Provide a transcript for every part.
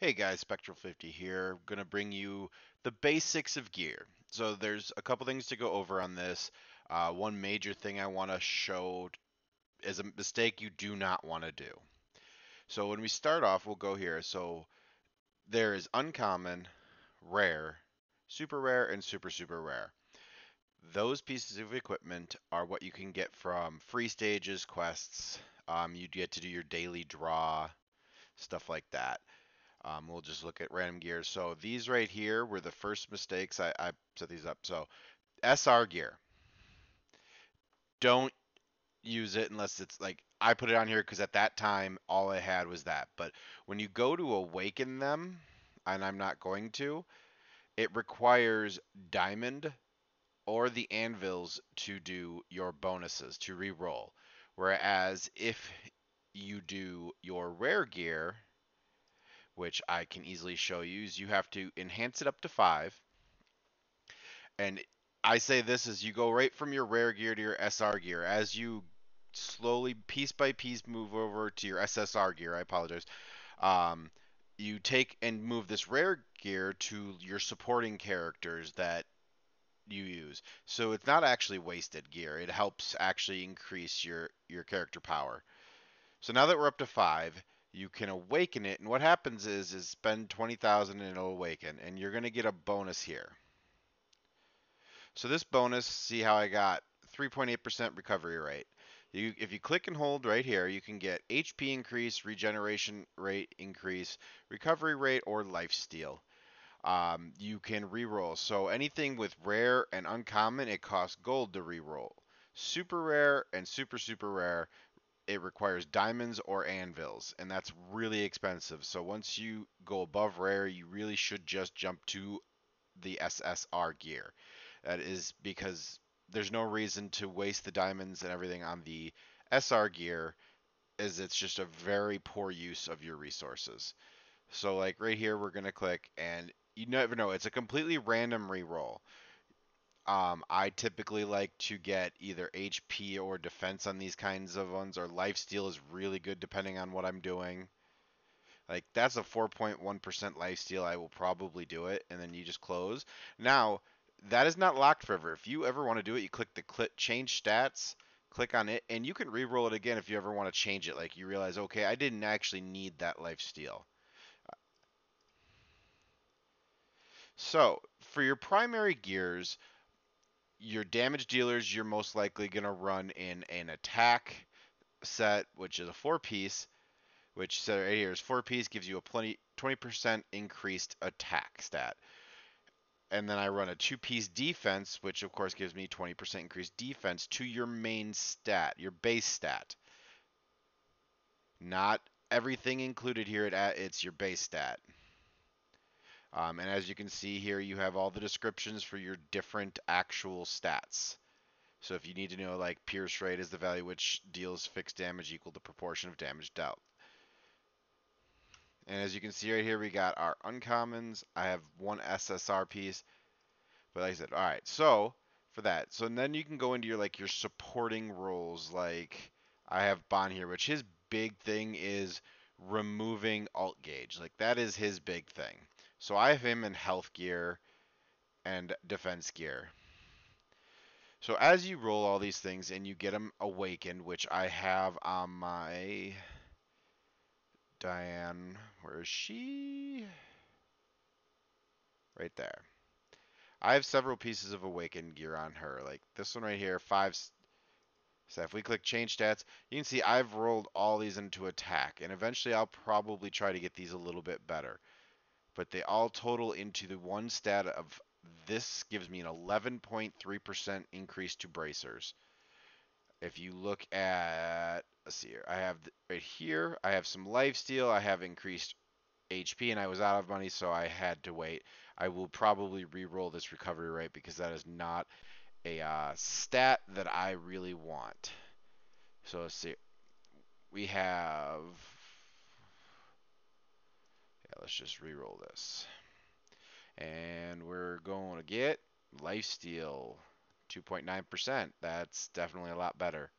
Hey guys, Spectral50 here. Gonna bring you the basics of gear. So there's a couple things to go over on this. One major thing I want to show is a mistake you do not want to do. So when we start off, we'll go here. So there is uncommon, rare, super rare, and super super rare. Those pieces of equipment are what you can get from free stages, quests. You get to do your daily draw, stuff like that. We'll just look at random gears. So these right here were the first mistakes. I set these up. So SR gear, don't use it unless it's like I put it on here because at that time all I had was that. But when you go to awaken them, and I'm not going to, it requires diamond or the anvils to do your bonuses to re-roll. Whereas if you do your rare gear, which I can easily show you, is you have to enhance it up to 5. And I say this as you go right from your rare gear to your SR gear. As you slowly, piece by piece, move over to your SSR gear, I apologize. Um, you take and move this rare gear to your supporting characters that you use. So it's not actually wasted gear. It helps actually increase your character power. So now that we're up to 5, you can awaken it, and what happens is spend 20,000 and it'll awaken, and you're gonna get a bonus here. So this bonus, see how I got 3.8% recovery rate. If you click and hold right here, you can get HP increase, regeneration rate increase, recovery rate, or life steal. You can reroll. So anything with rare and uncommon, it costs gold to reroll. Super rare and super super rare, it requires diamonds or anvils, and that's really expensive. So once you go above rare, you really should just jump to the SSR gear. That is because there's no reason to waste the diamonds and everything on the SR gear, as it's just a very poor use of your resources. So like right here, we're gonna click, and you never know. It's a completely random reroll. I typically like to get either HP or defense on these kinds of ones, or life steal is really good depending on what I'm doing. Like that's a 4.1% life steal. I will probably do it, and then you just close. Now, that is not locked forever. If you ever want to do it, you click the change stats, click on it, and you can re-roll it again if you ever want to change it. Like you realize, okay, I didn't actually need that life steal. So, for your primary gears, your damage dealers, you're most likely going to run in an attack set, which is a 4-piece, which set right here is 4-piece, gives you a 20% increased attack stat. And then I run a 2-piece defense, which of course gives me 20% increased defense to your main stat, your base stat. Not everything included here, it's your base stat. And as you can see here, you have all the descriptions for your different actual stats. So if you need to know, like, pierce rate is the value which deals fixed damage equal to proportion of damage dealt. And as you can see right here, we got our uncommons. I have one SSR piece. But like I said, all right. So for that, so then you can go into your like your supporting roles. Like I have Bond here, which his big thing is removing alt gauge. Like that is his big thing. So I have him in health gear and defense gear. So as you roll all these things and you get them awakened, which I have on my Diane, where is she? Right there. I have several pieces of awakened gear on her. Like this one right here, 5. So if we click change stats, you can see I've rolled all these into attack, and eventually I'll probably try to get these a little bit better. But they all total into the one stat of this gives me an 11.3% increase to bracers. If you look at, let's see here, I have right here, I have some life steal, I have increased HP, and I was out of money, so I had to wait. I will probably re-roll this recovery rate because that is not a stat that I really want. So let's see. We have. Yeah, let's just re-roll this. And we're going to get lifesteal 2.9%. That's definitely a lot better.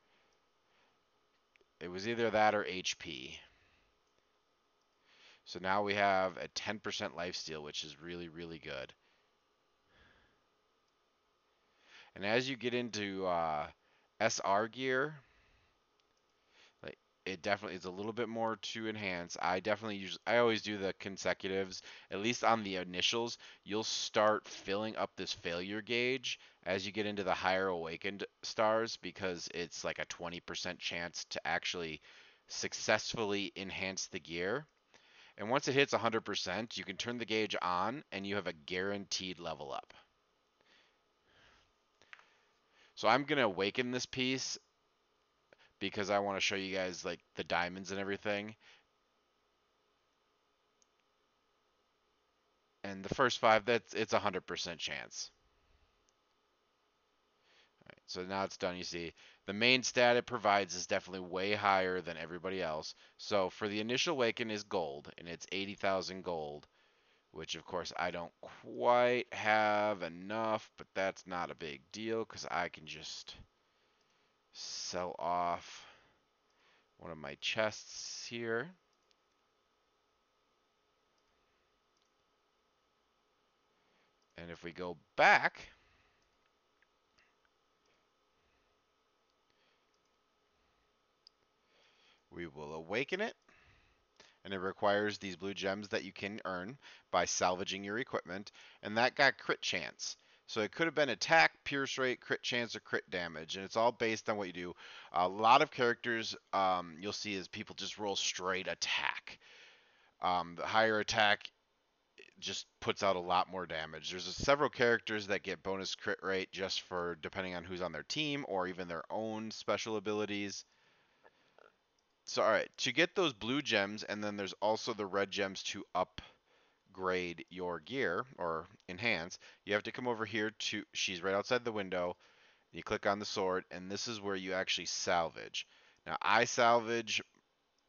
It was either that or HP. So now we have a 10% lifesteal, which is really, really good. And as you get into SR gear, like it definitely is a little bit more to enhance. I always do the consecutives, at least on the initials. You'll start filling up this failure gauge as you get into the higher awakened stars because it's like a 20% chance to actually successfully enhance the gear. And once it hits 100%, you can turn the gauge on and you have a guaranteed level up. So I'm going to awaken this piece because I want to show you guys like the diamonds and everything. And the first 5, it's 100% chance. All right, so now it's done. You see, the main stat it provides is definitely way higher than everybody else. So for the initial awaken is gold, and it's 80,000 gold, which of course I don't quite have enough, but that's not a big deal because I can just sell off one of my chests here. And if we go back, we will awaken it. And it requires these blue gems that you can earn by salvaging your equipment. And that got crit chance. So it could have been attack, pierce rate, crit chance, or crit damage. And it's all based on what you do. A lot of characters you'll see is people just roll straight attack. The higher attack just puts out a lot more damage. There's several characters that get bonus crit rate just for depending on who's on their team or even their own special abilities. So all right, to get those blue gems, and then there's also the red gems to upgrade your gear or enhance. You have to come over here to. She's right outside the window. You click on the sword, and this is where you actually salvage. Now I salvage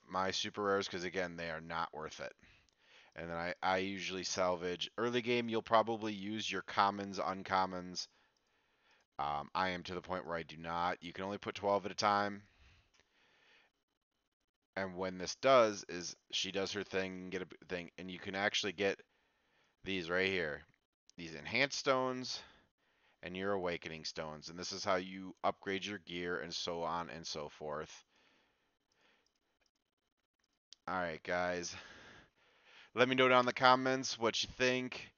my super rares because again they are not worth it. And then I usually salvage early game. You'll probably use your commons, uncommons. I am to the point where I do not. You can only put 12 at a time. And when this does is she does her thing, get a thing, and you can actually get these right here, these enhanced stones and your awakening stones. And this is how you upgrade your gear and so on and so forth. All right, guys. Let me know down in the comments what you think.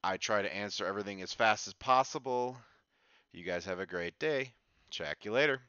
I try to answer everything as fast as possible. You guys have a great day. Check you later.